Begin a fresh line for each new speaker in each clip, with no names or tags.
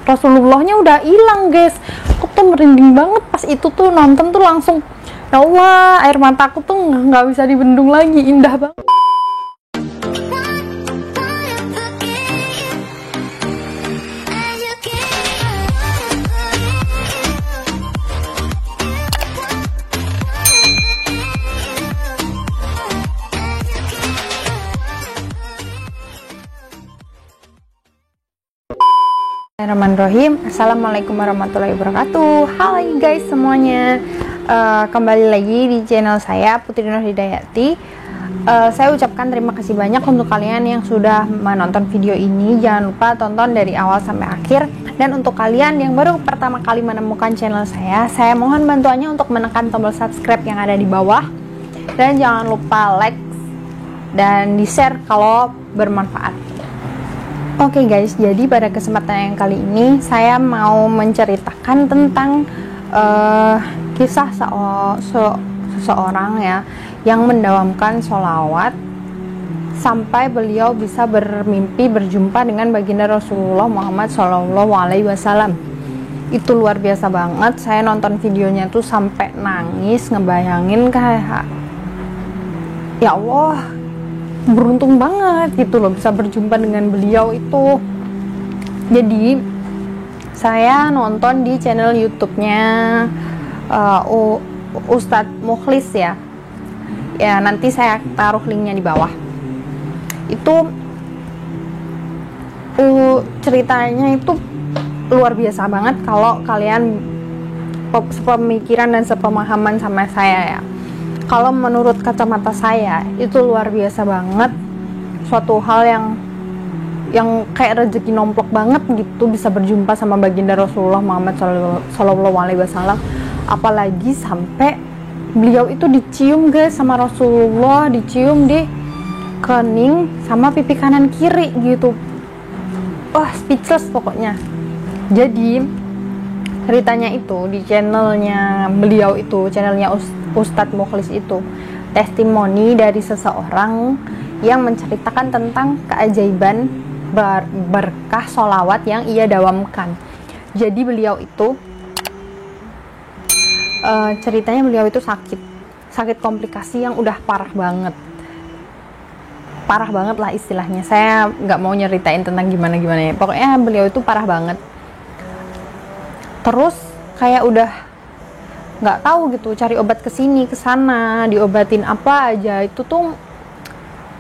Rasulullahnya udah hilang guys. Aku tuh merinding banget pas itu tuh nonton tuh langsung, ya Allah, air mataku tuh nggak bisa dibendung lagi, indah banget. Bismillahirrahmanirrahim. Assalamualaikum warahmatullahi wabarakatuh. Hai guys semuanya, kembali lagi di channel saya Putri Nur Hidayati. Saya ucapkan terima kasih banyak untuk kalian yang sudah menonton video ini. Jangan lupa tonton dari awal sampai akhir. Dan untuk kalian yang baru pertama kali menemukan channel saya mohon bantuannya untuk menekan tombol subscribe yang ada di bawah. Dan jangan lupa like dan di share kalau bermanfaat. Oke guys, jadi pada kesempatan yang kali ini saya mau menceritakan tentang kisah seseorang ya yang mendawamkan sholawat sampai beliau bisa bermimpi berjumpa dengan baginda Rasulullah Muhammad SAW. Itu luar biasa banget. Saya nonton videonya tuh sampai nangis, ngebayangin kayak, ya Allah, beruntung banget gitu loh bisa berjumpa dengan beliau itu. Jadi saya nonton di channel YouTube-nya Ustadz Mukhlis ya. Ya nanti saya taruh linknya di bawah. Itu ceritanya itu luar biasa banget kalau kalian sepemikiran dan sepemahaman sama saya ya. Kalau menurut kacamata saya itu luar biasa banget, suatu hal yang kayak rezeki nomplok banget gitu bisa berjumpa sama baginda Rasulullah Muhammad SAW. Apalagi sampai beliau itu dicium guys sama Rasulullah, dicium di kening sama pipi kanan kiri gitu. Wah, speechless pokoknya. Jadi ceritanya itu di channelnya beliau itu, channelnya Ustadz Mukhlis itu, testimoni dari seseorang yang menceritakan tentang keajaiban berkah sholawat yang ia dawamkan. Jadi beliau itu ceritanya beliau itu sakit komplikasi yang udah parah banget lah istilahnya. Saya nggak mau nyeritain tentang gimana ya, pokoknya beliau itu parah banget. Terus kayak udah nggak tahu gitu, cari obat kesini kesana, diobatin apa aja itu tuh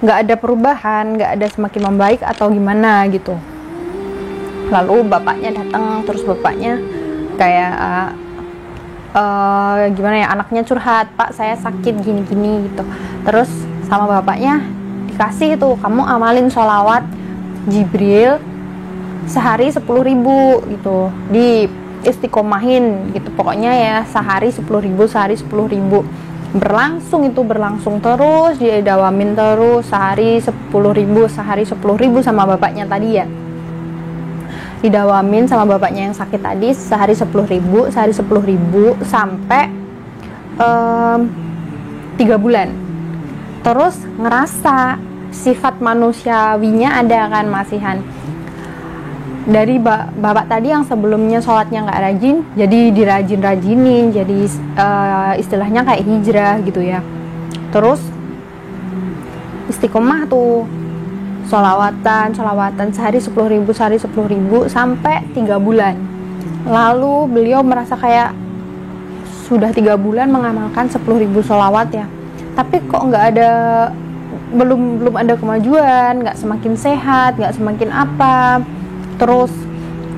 nggak ada perubahan, nggak ada semakin membaik atau gimana gitu. Lalu bapaknya datang, terus bapaknya kayak gimana ya, anaknya curhat, Pak saya sakit gini-gini gitu. Terus sama bapaknya dikasih itu, kamu amalin sholawat Jibril sehari 10.000 gitu, di istiqomahin gitu pokoknya ya, sehari 10.000 berlangsung terus, dia dawamin terus sehari 10.000 sama bapaknya tadi ya, didawamin sama bapaknya yang sakit tadi sehari 10.000 sampai 3 bulan. Terus ngerasa sifat manusiawinya ada kan, masihan dari bapak tadi yang sebelumnya sholatnya nggak rajin, jadi dirajin-rajinin, jadi istilahnya kayak hijrah gitu ya. Terus istiqomah tuh, sholawatan sehari 10.000 sampai 3 bulan. Lalu beliau merasa kayak sudah 3 bulan mengamalkan 10.000 sholawat ya, tapi kok nggak ada, belum ada kemajuan, nggak semakin sehat, nggak semakin apa. Terus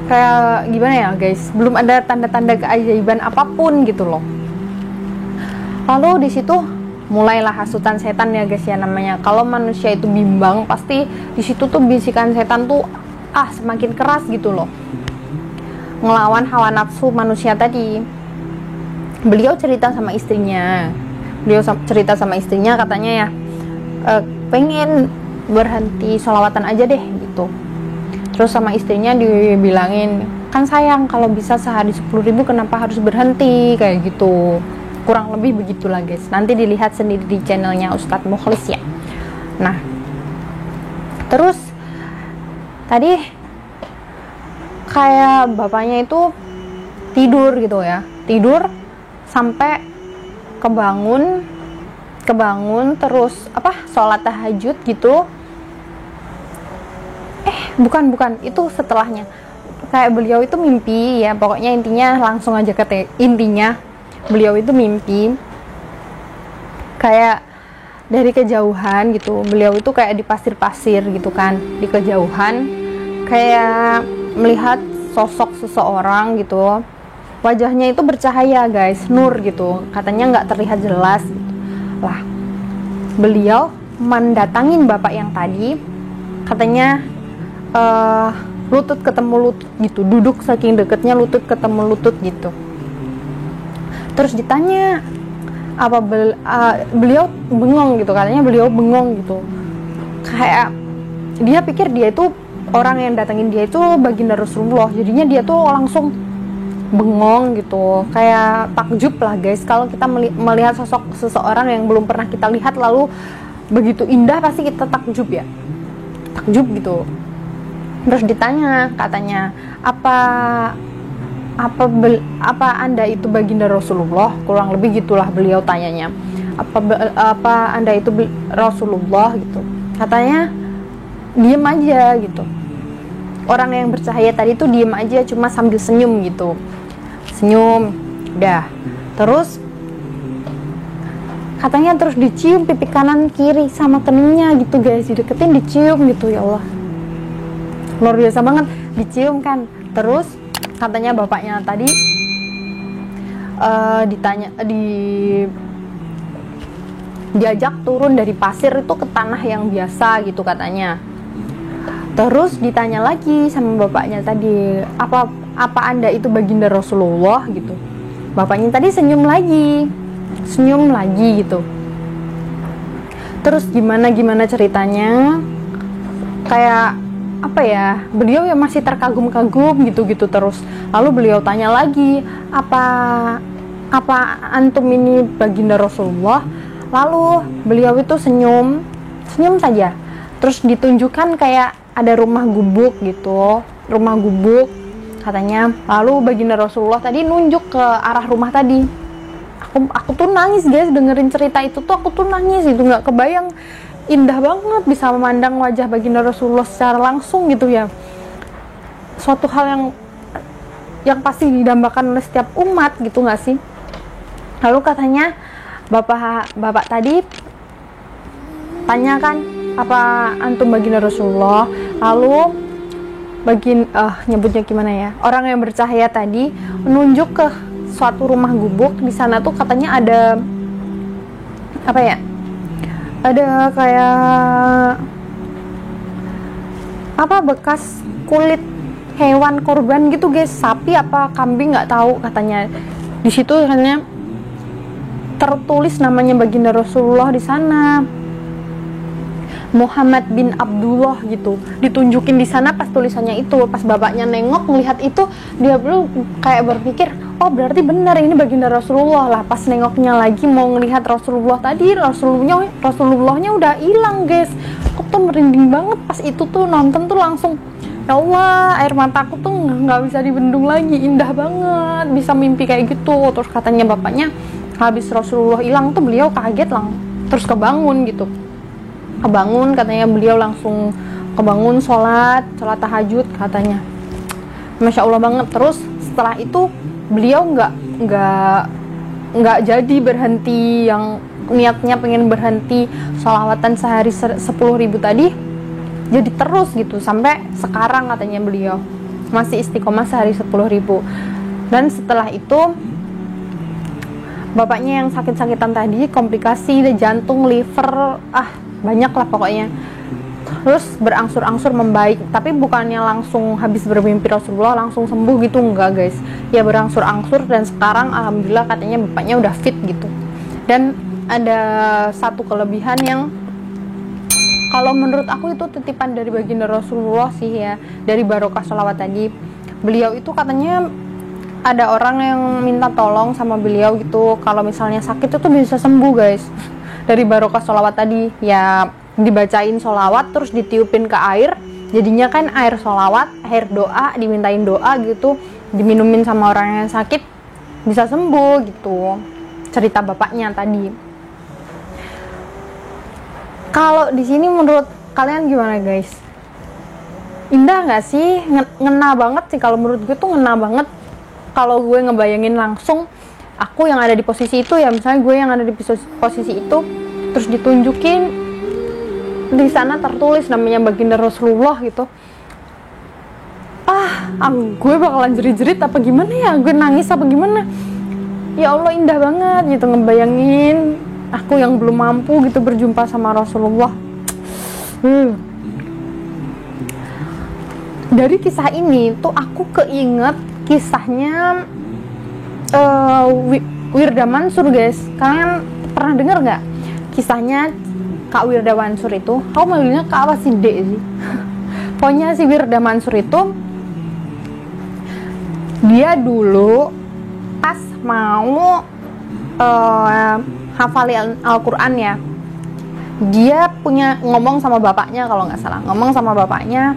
kayak gimana ya guys, belum ada tanda-tanda keajaiban apapun gitu loh. Lalu di situ mulailah hasutan setan ya guys ya, namanya kalau manusia itu bimbang pasti di situ tuh bisikan setan tuh semakin keras gitu loh, ngelawan hawa nafsu manusia tadi. Beliau cerita sama istrinya katanya ya, pengen berhenti sholawatan aja deh gitu. Terus sama istrinya dibilangin, kan sayang kalau bisa sehari 10.000 kenapa harus berhenti kayak gitu. Kurang lebih begitulah guys. Nanti dilihat sendiri di channelnya Ustadz Mukhlis ya. Nah, terus tadi kayak bapaknya itu tidur gitu ya, tidur sampai kebangun terus sholat tahajud gitu. Bukan itu setelahnya. Kayak beliau itu mimpi ya, pokoknya intinya langsung aja intinya beliau itu mimpi kayak dari kejauhan gitu. Beliau itu kayak di pasir-pasir gitu kan, di kejauhan kayak melihat sosok seseorang gitu. Wajahnya itu bercahaya guys, nur gitu, katanya nggak terlihat jelas gitu. Lah, beliau mendatangin bapak yang tadi, katanya lutut ketemu lutut gitu, duduk saking deketnya lutut ketemu lutut gitu. Terus ditanya beliau bengong gitu, katanya beliau bengong gitu, kayak dia pikir dia itu orang yang datangin dia itu baginda Rasulullah, jadinya dia tuh langsung bengong gitu, kayak takjub lah guys. Kalau kita melihat sosok seseorang yang belum pernah kita lihat lalu begitu indah, pasti kita takjub ya, takjub gitu. Terus ditanya, katanya apa Anda itu baginda Rasulullah, kurang lebih gitulah beliau tanyanya, apa Anda itu Rasulullah gitu. Katanya diem aja gitu, orang yang bercahaya tadi tuh diem aja, cuma sambil senyum gitu, senyum udah. Terus katanya terus dicium pipi kanan kiri sama keningnya gitu guys, dideketin dicium gitu. Ya Allah, luar biasa banget, dicium kan. Terus katanya bapaknya tadi diajak turun dari pasir itu ke tanah yang biasa gitu katanya. Terus ditanya lagi sama bapaknya tadi, apa Anda itu baginda Rasulullah gitu. Bapaknya tadi senyum lagi gitu. Terus gimana ceritanya, kayak beliau yang masih terkagum-kagum gitu terus. Lalu beliau tanya lagi, apa antum ini baginda Rasulullah? Lalu beliau itu senyum saja. Terus ditunjukkan kayak ada rumah gubuk gitu, rumah gubuk katanya. Lalu baginda Rasulullah tadi nunjuk ke arah rumah tadi. Aku tuh nangis guys, dengerin cerita itu tuh aku tuh nangis itu, nggak kebayang indah banget bisa memandang wajah baginda Rasulullah secara langsung gitu ya. Suatu hal yang pasti didambakan oleh setiap umat gitu nggak sih. Lalu katanya bapak tadi tanya kan, apa antum baginda Rasulullah? Lalu nyebutnya gimana ya, orang yang bercahaya tadi menunjuk ke suatu rumah gubuk. Di sana tuh katanya ada ada kayak bekas kulit hewan korban gitu guys, sapi apa kambing nggak tahu. Katanya di situ katanya tertulis namanya baginda Rasulullah di sana, Muhammad bin Abdullah gitu, ditunjukin di sana pas tulisannya itu. Pas bapaknya nengok melihat itu, dia belum kayak berpikir, oh berarti benar ini baginda Rasulullah lah. Pas nengoknya lagi mau ngelihat Rasulullah tadi, Rasulullahnya udah hilang guys. Aku tuh merinding banget pas itu tuh nonton tuh, langsung ya Allah, air mataku tuh nggak bisa dibendung lagi, indah banget bisa mimpi kayak gitu. Terus katanya bapaknya habis Rasulullah hilang tuh beliau kaget terus kebangun katanya. Beliau langsung kebangun, sholat tahajud katanya. Masya Allah banget. Terus setelah itu beliau nggak jadi berhenti, yang niatnya pengen berhenti sholawatan sehari 10.000 tadi, jadi terus gitu sampai sekarang katanya beliau masih istiqomah sehari 10.000. Dan setelah itu bapaknya yang sakit-sakitan tadi, komplikasi jantung, liver, banyak lah pokoknya, terus berangsur-angsur membaik. Tapi bukannya langsung habis bermimpi Rasulullah langsung sembuh gitu, enggak guys ya, berangsur-angsur. Dan sekarang alhamdulillah katanya bapaknya udah fit gitu. Dan ada satu kelebihan yang kalau menurut aku itu titipan dari baginda Rasulullah sih ya, dari barokah sholawat tadi. Beliau itu katanya ada orang yang minta tolong sama beliau gitu, kalau misalnya sakit itu bisa sembuh guys, dari barokah sholawat tadi ya. Dibacain sholawat terus ditiupin ke air, Jadinya kan air sholawat, air doa, dimintain doa gitu, diminumin sama orang yang sakit bisa sembuh gitu. Cerita bapaknya tadi. Kalau di sini menurut kalian gimana guys? Indah nggak sih? Ngena banget sih, kalau menurut gue tuh ngena banget. Kalau gue ngebayangin langsung aku yang ada di posisi itu ya, misalnya gue yang ada di posisi itu, terus ditunjukin di sana tertulis namanya baginda Rasulullah gitu. Gue bakalan jerit-jerit apa gimana ya? Gue nangis apa gimana? Ya Allah, indah banget gitu ngebayangin aku yang belum mampu gitu berjumpa sama Rasulullah. Dari kisah ini tuh aku keinget kisahnya Wirda Mansur guys. Kalian pernah dengar nggak kisahnya Kak Wirda Mansur itu? Aku manggilnya Kak apa sih, Dek sih? Pokoknya si Wirda Mansur itu dia dulu pas mau hafalin Al-Quran ya, dia punya ngomong sama bapaknya, kalau nggak salah ngomong sama bapaknya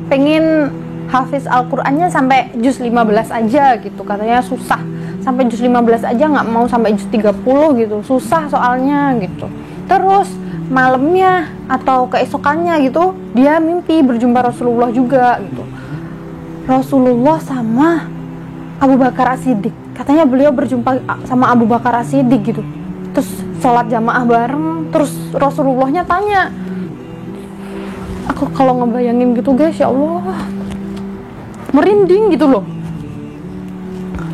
pengen hafiz Al-Qurannya sampai juz 15 aja gitu, katanya susah sampai juz 15 aja, nggak mau sampai juz 30 gitu, susah soalnya gitu. Terus malamnya atau keesokannya gitu dia mimpi berjumpa Rasulullah juga gitu, Rasulullah sama Abu Bakar As-Siddiq, katanya beliau berjumpa sama Abu Bakar As-Siddiq gitu, terus sholat jamaah bareng, terus Rasulullahnya tanya. Aku kalau ngebayangin gitu guys, ya Allah, merinding gitu loh.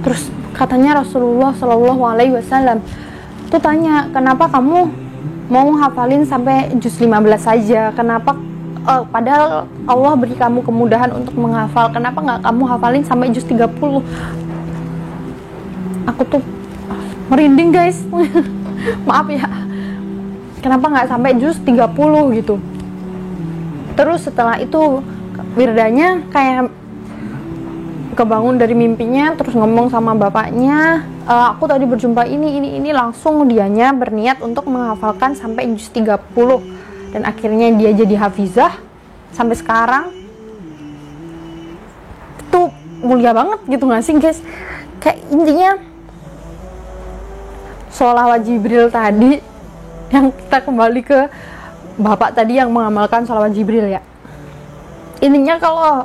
Terus katanya Rasulullah Shallallahu Alaihi Wasallam tuh tanya, kenapa kamu mau hafalin sampai juz 15 saja, kenapa padahal Allah beri kamu kemudahan untuk menghafal, kenapa nggak kamu hafalin sampai juz 30? Aku tuh merinding guys. Maaf ya, kenapa nggak sampai juz 30 gitu. Terus setelah itu Wirdanya kayak kebangun dari mimpinya, terus ngomong sama bapaknya, aku tadi berjumpa ini, langsung dianya berniat untuk menghafalkan sampai juz 30, dan akhirnya dia jadi hafizah sampai sekarang. Itu mulia banget gitu nggak sih guys? Kayak intinya sholawat Jibril tadi, yang kita kembali ke bapak tadi yang mengamalkan sholawat Jibril ya, intinya kalau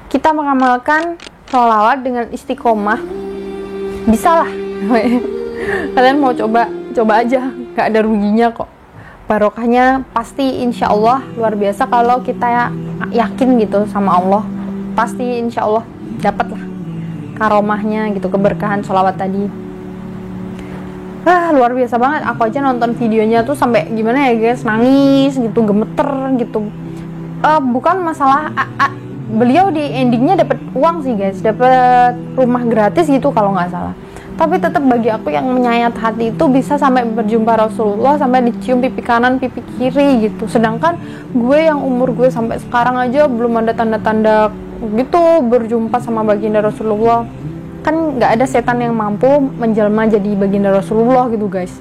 kita mengamalkan sholawat dengan istiqomah, bisa lah. Kalian mau coba aja, gak ada ruginya kok. Barokahnya pasti insya Allah luar biasa. Kalau kita yakin gitu sama Allah, pasti insya Allah dapat lah karomahnya gitu, keberkahan sholawat tadi. Luar biasa banget. Aku aja nonton videonya tuh sampai gimana ya guys, nangis gitu, gemeter gitu. Bukan masalah beliau di endingnya dapat uang sih guys, dapat rumah gratis gitu kalau nggak salah. Tapi tetap bagi aku yang menyayat hati itu bisa sampai berjumpa Rasulullah, sampai dicium pipi kanan, pipi kiri gitu. Sedangkan gue yang umur gue sampai sekarang aja belum ada tanda-tanda gitu berjumpa sama baginda Rasulullah. Kan nggak ada setan yang mampu menjelma jadi baginda Rasulullah gitu guys.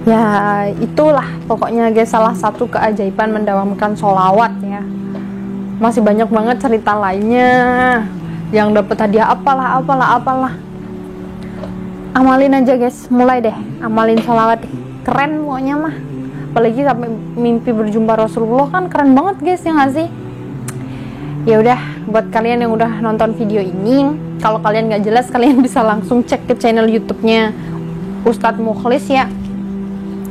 Ya itulah pokoknya guys, salah satu keajaiban mendawamkan sholawat ya. Masih banyak banget cerita lainnya, yang dapat hadiah apalah. Amalin aja guys, mulai deh amalin sholawat deh. Keren pokoknya mah, apalagi sampai mimpi berjumpa Rasulullah, kan keren banget guys, ya nggak sih? Ya udah, buat kalian yang udah nonton video ini, kalau kalian nggak jelas kalian bisa langsung cek ke channel YouTube-nya Ustadz Mukhlis ya.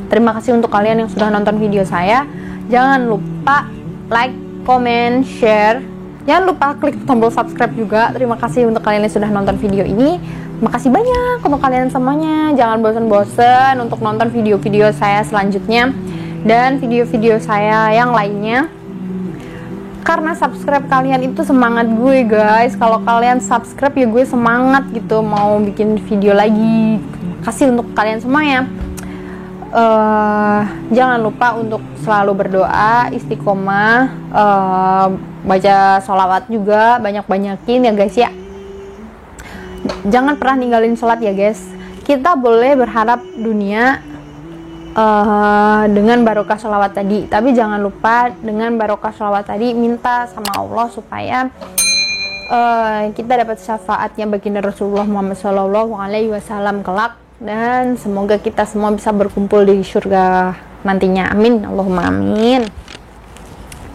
Terima kasih untuk kalian yang sudah nonton video saya. Jangan lupa like, comment, share. Jangan lupa klik tombol subscribe juga. Terima kasih untuk kalian yang sudah nonton video ini. Makasih banyak untuk kalian semuanya. Jangan bosan-bosan untuk nonton video-video saya selanjutnya dan video-video saya yang lainnya. Karena subscribe kalian itu semangat gue guys. Kalau kalian subscribe ya gue semangat gitu mau bikin video lagi. Kasih untuk kalian semua ya. Jangan lupa untuk selalu berdoa, istiqomah, baca sholawat juga, banyak-banyakin ya guys ya. Jangan pernah ninggalin sholat ya guys. Kita boleh berharap dunia, dengan barokah sholawat tadi. Tapi jangan lupa dengan barokah sholawat tadi minta sama Allah supaya kita dapat syafaatnya baginda Rasulullah Muhammad SAW kelak, dan semoga kita semua bisa berkumpul di surga nantinya. Amin, Allahumma amin.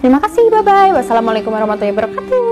Terima kasih, bye bye. Wassalamualaikum warahmatullahi wabarakatuh.